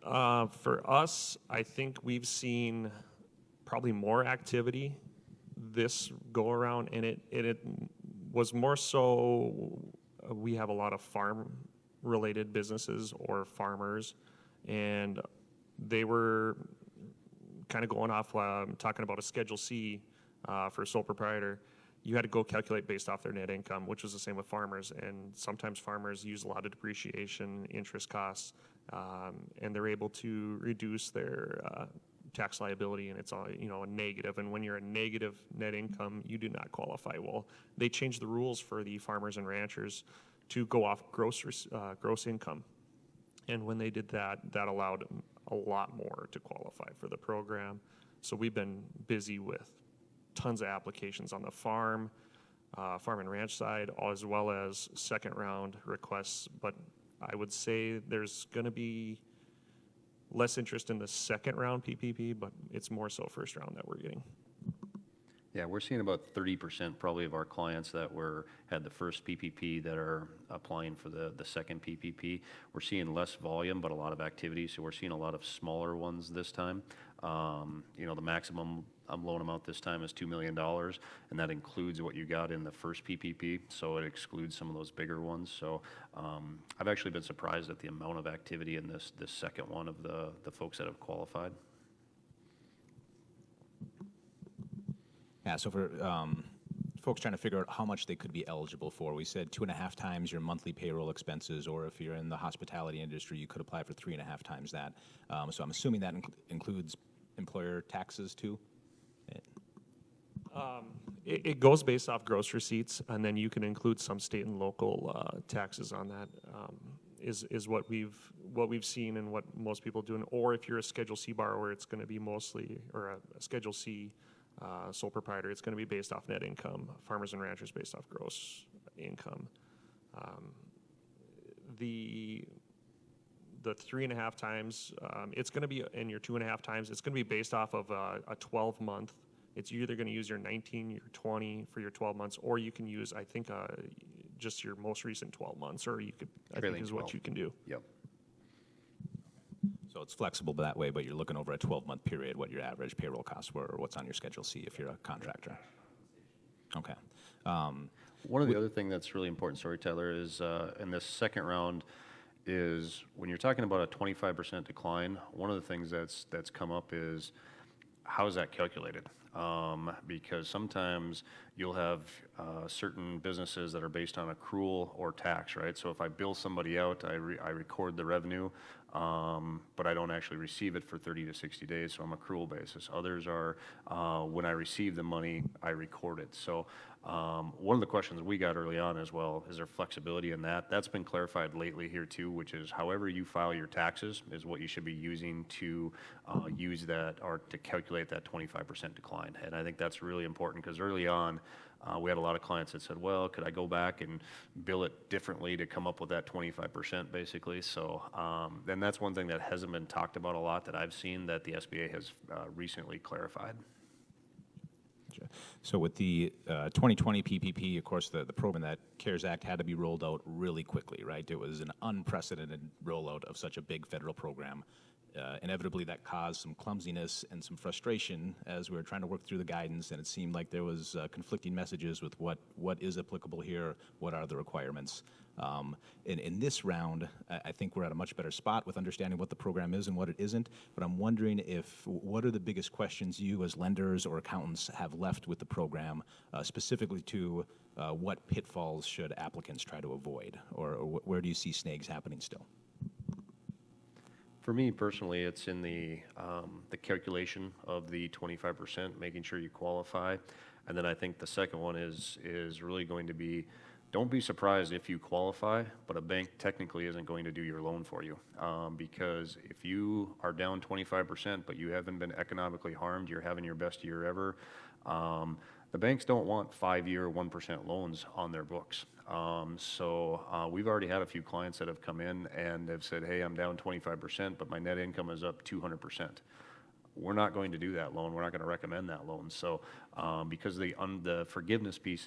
For us, I think we've seen probably more activity this go around, and it was more so we have a lot of farm-related businesses or farmers, and they were kind of going off talking about a Schedule C. For a sole proprietor, you had to go calculate based off their net income, which was the same with farmers. And sometimes farmers use a lot of depreciation, interest costs, and they're able to reduce their tax liability, and it's all, a negative. And when you're a negative net income, you do not qualify. Well, they changed the rules for the farmers and ranchers to go off gross income. And when they did that, that allowed a lot more to qualify for the program. So we've been busy with tons of applications on the farm and ranch side, as well as second round requests. But I would say there's going to be less interest in the second round PPP, but it's more so first round that we're getting. Yeah, we're seeing about 30% probably of our clients that had the first PPP that are applying for the second PPP. We're seeing less volume, but a lot of activity, so we're seeing a lot of smaller ones this time. The maximum loan amount this time is $2 million, and that includes what you got in the first PPP, so it excludes some of those bigger ones. So I've actually been surprised at the amount of activity in this second one of the folks that have qualified. Yeah, so for folks trying to figure out how much they could be eligible for, we said 2.5 times your monthly payroll expenses, or if you're in the hospitality industry, you could apply for 3.5 times that. So I'm assuming that includes employer taxes too? It goes based off gross receipts, and then you can include some state and local taxes on that. Is what we've seen and what most people do. Or if you're a Schedule C borrower, it's going to be mostly, or a Schedule C sole proprietor, it's going to be based off net income. Farmers and ranchers based off gross income. The 3.5 times, it's going to be in your 2.5 times. It's going to be based off of a 12-month. It's either going to use your 19, your 20 for your 12 months, or you can use, I think, just your most recent 12 months, or you could, I think, is what you can do. Yep. So it's flexible that way, but you're looking over a 12-month period, what your average payroll costs were, or what's on your Schedule C if you're a contractor. Okay. One of the other thing that's really important, sorry, Tyler, is in this second round is when you're talking about a 25% decline, one of the things that's come up is how is that calculated? Because sometimes you'll have certain businesses that are based on accrual or tax, right? So if I bill somebody out, I record the revenue, but I don't actually receive it for 30 to 60 days, so I'm accrual basis. Others are when I receive the money, I record it. So one of the questions we got early on as well, is there flexibility in that? That's been clarified lately here too, which is however you file your taxes is what you should be using to use that or to calculate that 25% decline. And I think that's really important because early on, we had a lot of clients that said, well, could I go back and bill it differently to come up with that 25% basically? So then that's one thing that hasn't been talked about a lot that I've seen that the SBA has recently clarified. So with the 2020 PPP, of course, the program, that CARES Act, had to be rolled out really quickly, right? It was an unprecedented rollout of such a big federal program. Inevitably, that caused some clumsiness and some frustration as we were trying to work through the guidance, and it seemed like there was conflicting messages with what is applicable here, what are the requirements. In this round, I think we're at a much better spot with understanding what the program is and what it isn't, but I'm wondering what are the biggest questions you as lenders or accountants have left with the program, specifically to what pitfalls should applicants try to avoid, or where do you see snags happening still? For me personally, it's in the calculation of the 25%, making sure you qualify. And then I think the second one is really going to be, don't be surprised if you qualify, but a bank technically isn't going to do your loan for you. Because if you are down 25%, but you haven't been economically harmed, you're having your best year ever, the banks don't want 5-year 1% loans on their books. So we've already had a few clients that have come in and have said, hey, I'm down 25%, but my net income is up 200%. We're not going to do that loan. We're not going to recommend that loan. So because the forgiveness piece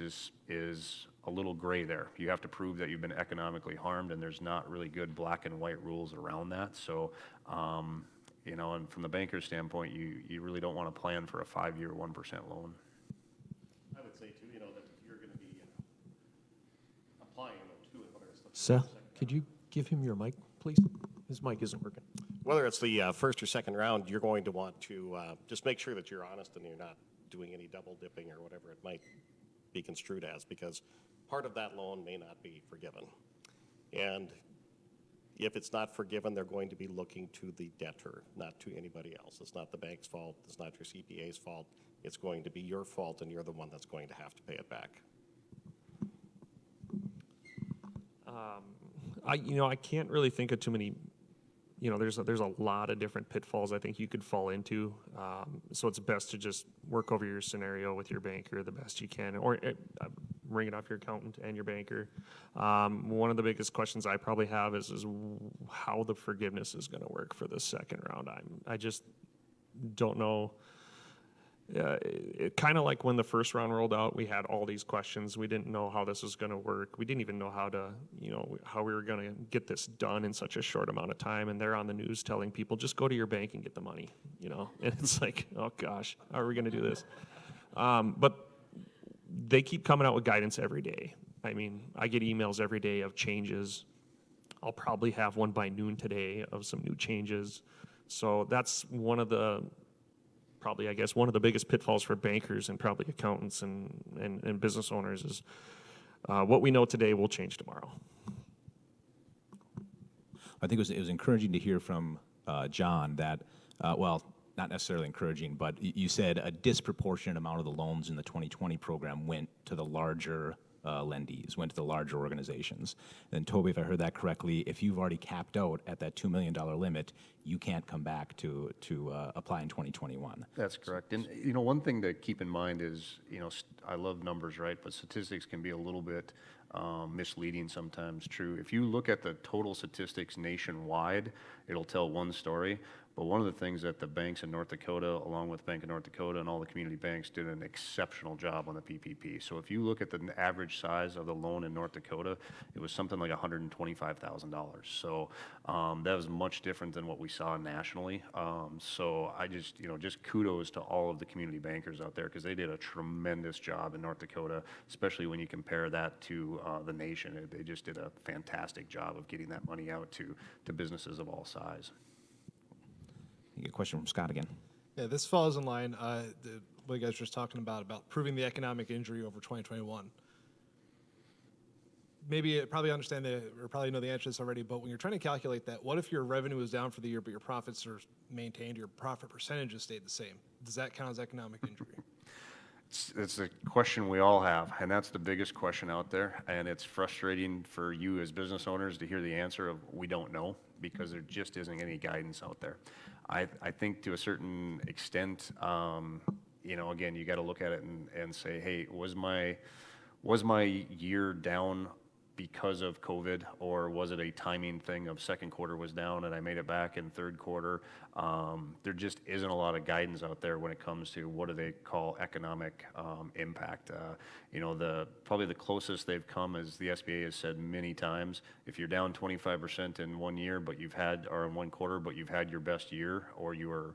is a little gray there. You have to prove that you've been economically harmed, and there's not really good black and white rules around that. So, and from the banker's standpoint, you really don't want to plan for a 5-year 1% loan. I would say too, that if you're going to be applying to it, whether it's the Seth, could you give him your mic, please? His mic isn't working. whether it's the first or second round, you're going to want to just make sure that you're honest and you're not doing any double dipping or whatever it might be construed as, because part of that loan may not be forgiven. And if it's not forgiven, they're going to be looking to the debtor, not to anybody else. It's not the bank's fault. It's not your CPA's fault. It's going to be your fault, and you're the one that's going to have to pay it back. I can't really think of too many. There's a lot of different pitfalls I think you could fall into. So it's best to just work over your scenario with your banker the best you can, or ring it off your accountant and your banker. One of the biggest questions I probably have is how the forgiveness is going to work for the second round. I just don't know. kind of like when the first round rolled out, we had all these questions. We didn't know how this was going to work. We didn't even know how we were going to get this done in such a short amount of time. And they're on the news telling people, just go to your bank and get the money, And it's like, oh gosh, how are we going to do this? But they keep coming out with guidance every day. I mean, I get emails every day of changes. I'll probably have one by noon today of some new changes. So that's one of the biggest pitfalls for bankers and probably accountants and business owners is what we know today will change tomorrow. I think it was encouraging to hear from John that, not necessarily encouraging, but you said a disproportionate amount of the loans in the 2020 program went to the larger lendees, went to the larger organizations. And Toby, if I heard that correctly, if you've already capped out at that $2 million limit, you can't come back to apply in 2021. That's correct. And, one thing to keep in mind is, I love numbers, right? But statistics can be a little bit misleading sometimes, true. If you look at the total statistics nationwide, it'll tell one story. But one of the things that the banks in North Dakota, along with Bank of North Dakota and all the community banks, did an exceptional job on the PPP. So if you look at the average size of the loan in North Dakota, it was something like $125,000. So that was much different than what we saw nationally. So I just, just kudos to all of the community bankers out there because they did a tremendous job in North Dakota, especially when you compare that to the nation. They just did a fantastic job of getting that money out to businesses of all size. You get a question from Scott again. Yeah, this falls in line, what you guys were just talking about proving the economic injury over 2021. Probably understand or probably know the answer to this already, but when you're trying to calculate that, what if your revenue is down for the year, but your profits are maintained, your profit percentage has stayed the same? Does that count as economic injury? It's a question we all have, and that's the biggest question out there. And it's frustrating for you as business owners to hear the answer of we don't know because there just isn't any guidance out there. I think to a certain extent, again, you got to look at it and say, hey, was my year down because of COVID, or was it a timing thing of second quarter was down and I made it back in third quarter? There just isn't a lot of guidance out there when it comes to what do they call economic impact. Probably the closest they've come, as the SBA has said many times, if you're down 25% in 1 year, or in 1 quarter, but you've had your best year, or you're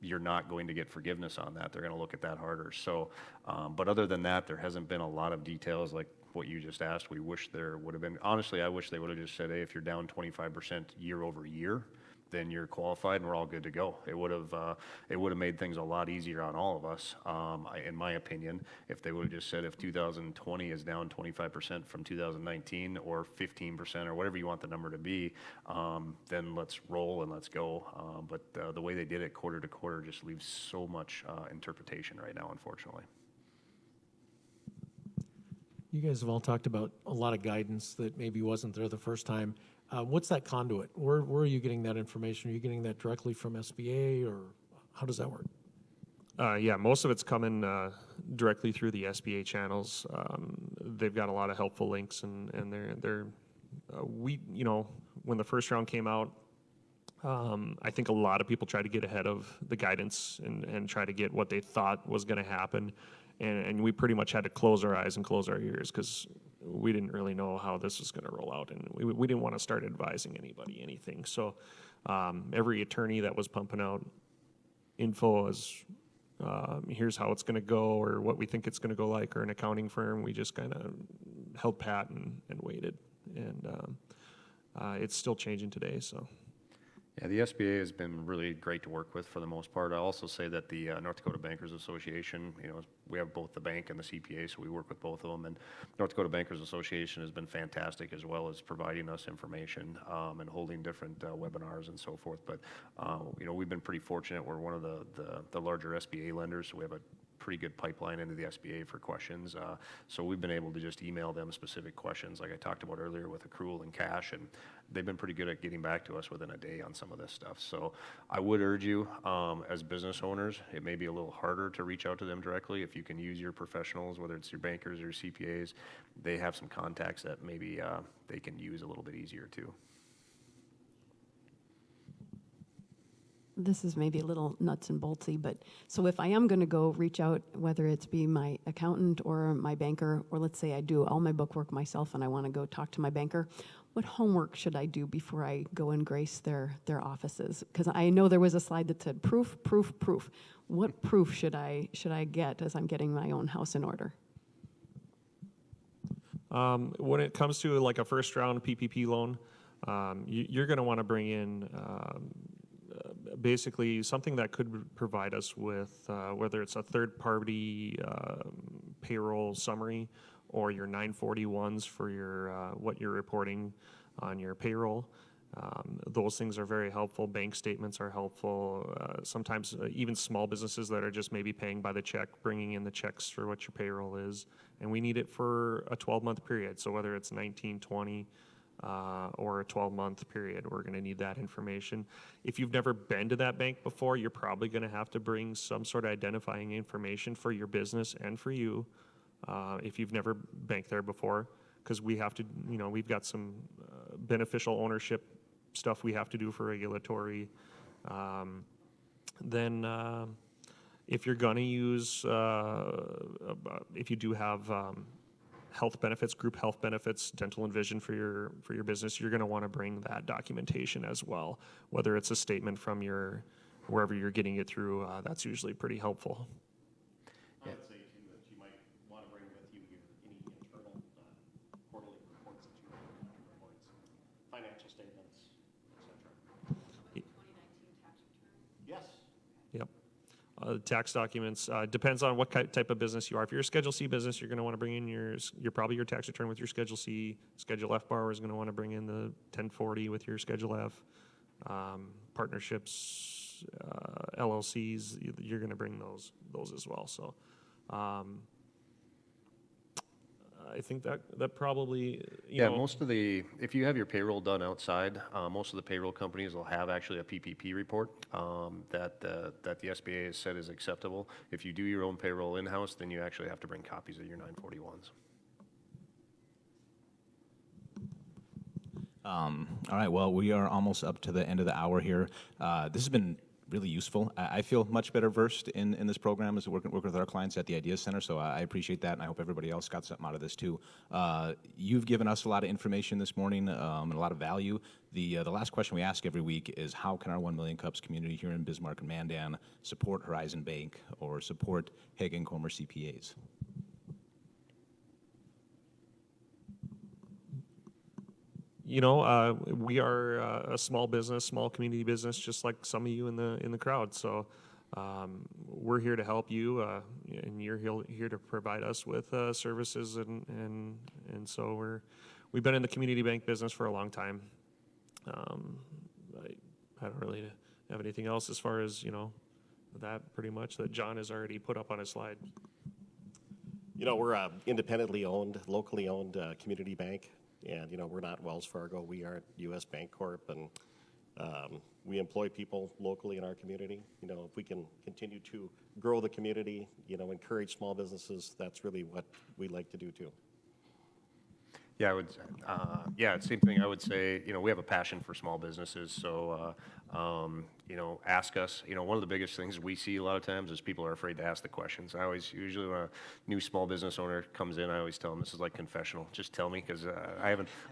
not going to get forgiveness on that. They're going to look at that harder. So, but other than that, there hasn't been a lot of details like what you just asked. We wish there would have been. Honestly, I wish they would have just said, hey, if you're down 25% year over year, then you're qualified and we're all good to go. It would have made things a lot easier on all of us, in my opinion, if they would have just said if 2020 is down 25% from 2019 or 15% or whatever you want the number to be, then let's roll and let's go. But the way they did it quarter to quarter just leaves so much interpretation right now, unfortunately. You guys have all talked about a lot of guidance that maybe wasn't there the first time. What's that conduit? Where are you getting that information? Are you getting that directly from SBA, or how does that work? Yeah, most of it's coming directly through the SBA channels. They've got a lot of helpful links, and when the first round came out, I think a lot of people tried to get ahead of the guidance and try to get what they thought was going to happen. And we pretty much had to close our eyes and close our ears because we didn't really know how this was going to roll out. And we didn't want to start advising anybody anything. So every attorney that was pumping out info as here's how it's going to go or what we think it's going to go like, or an accounting firm, we just kind of held pat and waited. And it's still changing today, so. Yeah, the SBA has been really great to work with for the most part. I'll also say that the North Dakota Bankers Association, we have both the bank and the CPA, so we work with both of them. And North Dakota Bankers Association has been fantastic as well as providing us information and holding different webinars and so forth. But, we've been pretty fortunate. We're one of the larger SBA lenders, so we have a pretty good pipeline into the SBA for questions. So we've been able to just email them specific questions like I talked about earlier with accrual and cash, and they've been pretty good at getting back to us within a day on some of this stuff. So I would urge you, as business owners, it may be a little harder to reach out to them directly. If you can use your professionals, whether it's your bankers or your CPAs, they have some contacts that maybe they can use a little bit easier too. this is maybe a little nuts and boltsy, but so if I am going to go reach out, whether it's be my accountant or my banker, or let's say I do all my bookwork myself and I want to go talk to my banker, what homework should I do before I go and grace their offices? Because I know there was a slide that said proof, proof, proof. What proof should I get as I'm getting my own house in order? When it comes to like a first round PPP loan, you're going to want to bring in basically something that could provide us with whether it's a third party payroll summary or your 941s for your what you're reporting on your payroll. Those things are very helpful. Bank statements are helpful. Sometimes even small businesses that are just maybe paying by the check, bringing in the checks for what your payroll is. And we need it for a 12-month period. So whether it's 19, 20, or a 12-month period, we're going to need that information. If you've never been to that bank before, you're probably going to have to bring some sort of identifying information for your business and for you if you've never banked there before, because we have to, we've got some beneficial ownership stuff we have to do for regulatory. Then if you're going to use, if you do have health benefits, group health benefits, dental and vision for your business, you're going to want to bring that documentation as well. Whether it's a statement from your wherever you're getting it through, that's usually pretty helpful. I would say too that you might want to bring with you any internal quarterly reports that you reports, financial statements, etc. 2019 tax return. Yes. Yep. Tax documents, depends on what type of business you are. If you're a Schedule C business, you're going to want to bring in probably your tax return with your Schedule C. Schedule F borrower is going to want to bring in the 1040 with your Schedule F. Partnerships, LLCs, you're going to bring those as well. So I think that probably, most of the, if you have your payroll done outside, most of the payroll companies will have actually a PPP report that the SBA has said is acceptable. If you do your own payroll in-house, then you actually have to bring copies of your 941s. All right, well, we are almost up to the end of the hour here. This has been really useful. I feel much better versed in this program as we work with our clients at the Ideas Center, so I appreciate that, and I hope everybody else got something out of this too. You've given us a lot of information this morning and a lot of value. The last question we ask every week is, how can our 1 Million Cups community here in Bismarck and Mandan support Horizon Bank or support Haga and Kommer CPAs? We are a small business, small community business, just like some of you in the crowd. So we're here to help you, and you're here to provide us with services, and so we've been in the community bank business for a long time. I don't really have anything else as far as that pretty much that John has already put up on his slide. We're independently owned, locally owned community bank. And, we're not Wells Fargo. We are U.S. Bank Corp. And we employ people locally in our community. If we can continue to grow the community, encourage small businesses, that's really what we like to do too. Yeah, same thing. I would say, we have a passion for small businesses. So, ask us. One of the biggest things we see a lot of times is people are afraid to ask the questions. Usually when a new small business owner comes in, I always tell them this is like confessional. Just tell me, because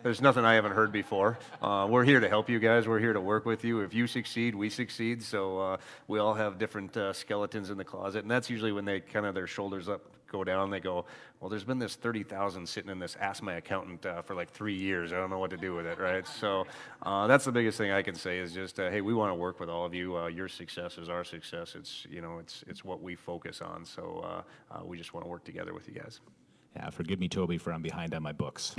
there's nothing I haven't heard before. We're here to help you guys. We're here to work with you. If you succeed, we succeed. So we all have different skeletons in the closet, and that's usually when they kind of their shoulders up go down. They go, well, there's been this 30,000 sitting in this Ask My Accountant for like 3 years. I don't know what to do with it, right? So that's the biggest thing I can say is just, hey, we want to work with all of you. Your success is our success. It's what we focus on. So we just want to work together with you guys. Yeah, forgive me, Toby, for I'm behind on my books.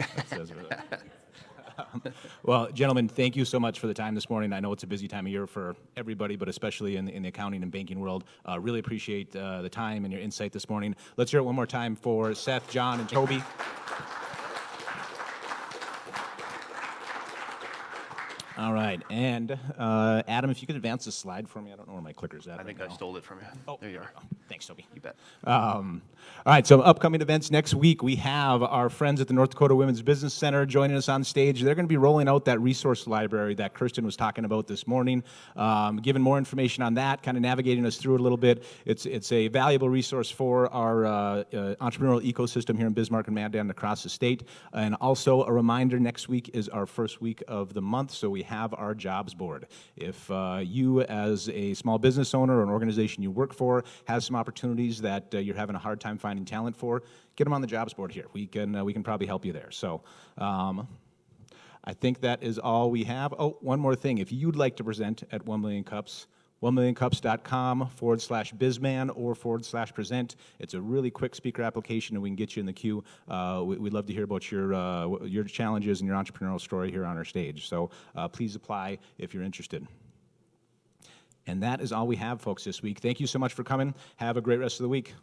Well, gentlemen, thank you so much for the time this morning. I know it's a busy time of year for everybody, but especially in the accounting and banking world. Really appreciate the time and your insight this morning. Let's hear it one more time for Seth, John, and Toby. All right, and Adam, if you could advance the slide for me. I don't know where my clicker's at. I think right I now. stole it from you. Oh, There you are. Thanks, Toby. You bet. All right, so upcoming events next week, we have our friends at the North Dakota Women's Business Center joining us on stage. They're going to be rolling out that resource library that Kirsten was talking about this morning, giving more information on that, kind of navigating us through it a little bit. It's a valuable resource for our entrepreneurial ecosystem here in Bismarck and Mandan and across the state. And also a reminder, next week is our first week of the month, so we have our jobs board. If you, as a small business owner or an organization you work for, has some opportunities that you're having a hard time finding talent for, get them on the jobs board here. We can probably help you there. So I think that is all we have. Oh, one more thing. If you'd like to present at 1 Million Cups, 1millioncups.com/bizman or /present. It's a really quick speaker application, and we can get you in the queue. We'd love to hear about your challenges and your entrepreneurial story here on our stage. So please apply if you're interested. And that is all we have, folks, this week. Thank you so much for coming. Have a great rest of the week.